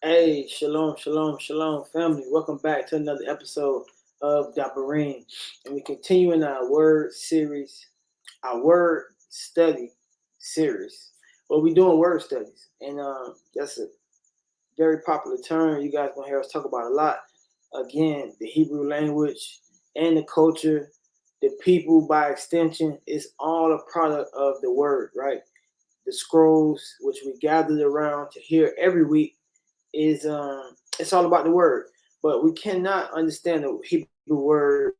Hey, shalom, shalom, shalom, family. Welcome back to another episode of Dabarym. And we continue in our word series, our word study series. Well, we're doing word studies. And that's a very popular term. You guys going to hear us talk about a lot. Again, the Hebrew language and the culture, the people by extension, is all a product of the word, right? The scrolls, which we gathered around to hear every week is it's all about the word, but we cannot understand the Hebrew words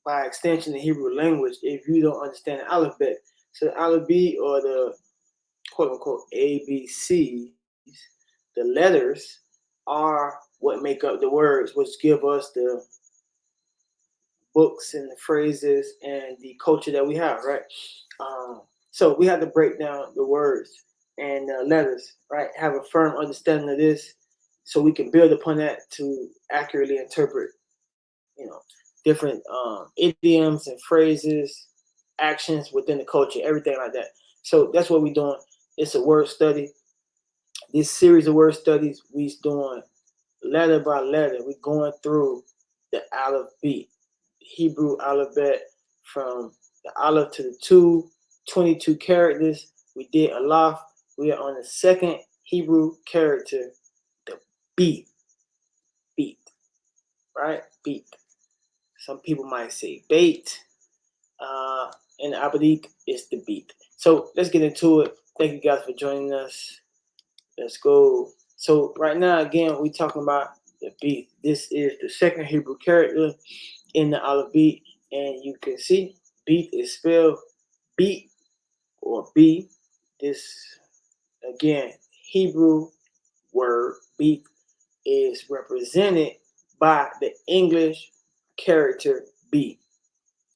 by extension the Hebrew language if you don't understand the alphabet. So the alphabet or the quote unquote ABCs, the letters are what make up the words, which give us the books and the phrases and the culture that we have, right? So we have to break down the words and letters, right? Have a firm understanding of this, so we can build upon that to accurately interpret, different idioms and phrases, actions within the culture, everything like that. So that's what we're doing. It's a word study. This series of word studies, we're doing letter by letter. We're going through the alphabet, Hebrew alphabet, from the aleph to the 22 characters. We did aleph. We are on the second Hebrew character, the beat, beat, right? Beat. Some people might say bait. And the Abadiq is the beat. So let's get into it. Thank you guys for joining us. Let's go. So right now, again, we're talking about the beat. This is the second Hebrew character in the alphabet, and you can see beat is spelled beat or B. This again Hebrew word beat is represented by the English character B.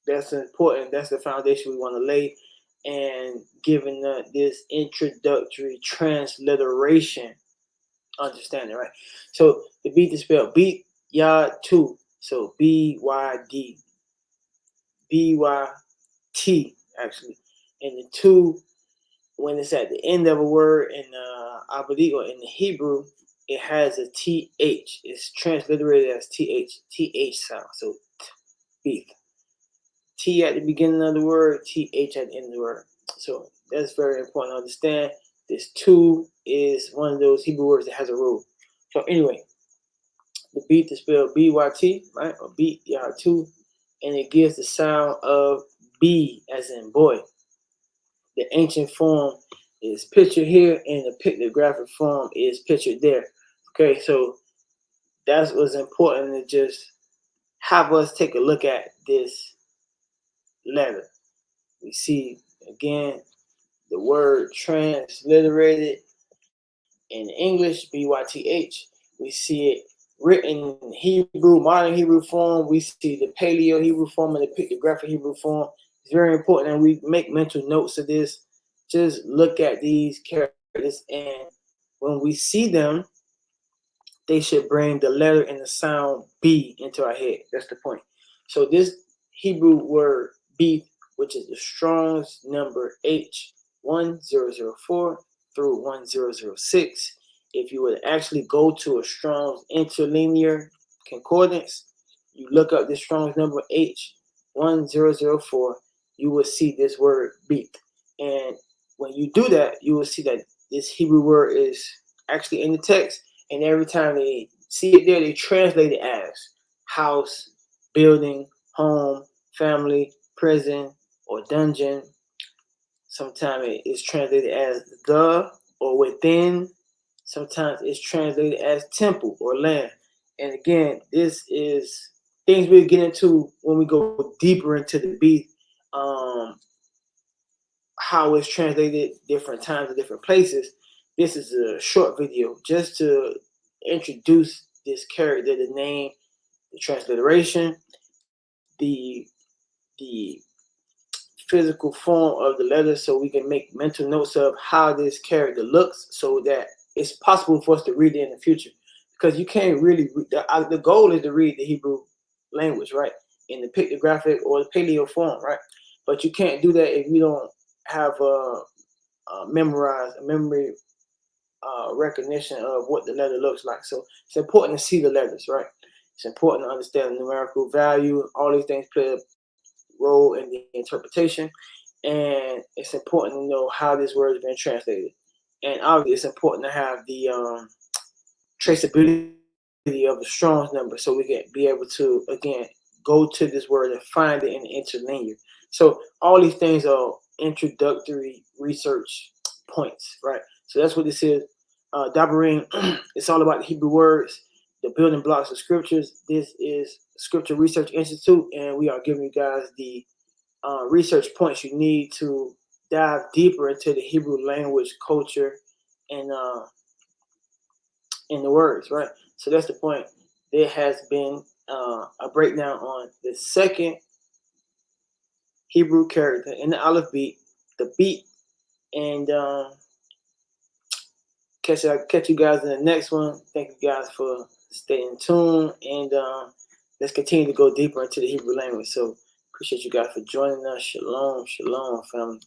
That's important. That's the foundation we want to lay, and given this introductory transliteration understanding, right? So the beat is spelled beat yad two. So BYT actually. And the two, when it's at the end of a word in Abadi or in the Hebrew, it has a TH. It's transliterated as TH sound. So beat. T at the beginning of the word, TH at the end of the word. So that's very important to understand. This two is one of those Hebrew words that has a rule. So anyway, the beat is spelled BYT, right? Or beat, two, and it gives the sound of B as in boy. The ancient form is pictured here, and the pictographic form is pictured there. Okay, so that's what's important to just have us take a look at this letter. We see again the word transliterated in English, BYTH. We see it written in Hebrew, modern Hebrew form. We see the Paleo Hebrew form and the pictographic Hebrew form. It's very important that we make mental notes of this. Just look at these characters, and when we see them, they should bring the letter and the sound B into our head. That's the point. So this Hebrew word B, which is the Strong's number H1004 through 1006. If you would actually go to a Strong's interlinear concordance, you look up the Strong's number H1004, you will see this word beat. And when you do that, you will see that this Hebrew word is actually in the text, and every time they see it there, they translate it as house, building, home, family, prison, or dungeon. Sometimes it is translated as the or within. Sometimes it's translated as temple or land. And again, this is things we'll get into when we go deeper into the beat, how it's translated different times in different places. This is a short video just to introduce this character, the name, the transliteration, the physical form of the letter, so we can make mental notes of how this character looks, so that it's possible for us to read it in the future. Because you can't really read, the goal is to read the Hebrew language, right, in the pictographic or the paleo form, right? But you can't do that if you don't have memorized a memory recognition of what the letter looks like. So it's important to see the letters, right? It's important to understand the numerical value. All these things play a role in the interpretation, and it's important to know how this word has been translated. And obviously, it's important to have the traceability of the Strong's number, so we can be able to again go to this word and find it in the interlinear. So all these things are introductory research points, right? So that's what this is. Dabarym, it's all about the Hebrew words, the building blocks of scriptures. This is Scripture Research Institute, and we are giving you guys the research points you need to dive deeper into the Hebrew language, culture, and in the words, right? So that's the point. There has been a breakdown on the second Hebrew character in the Aleph beat, the beat, and catch you guys in the next one. Thank you guys for staying tuned, and let's continue to go deeper into the Hebrew language. So appreciate you guys for joining us. Shalom, shalom, family.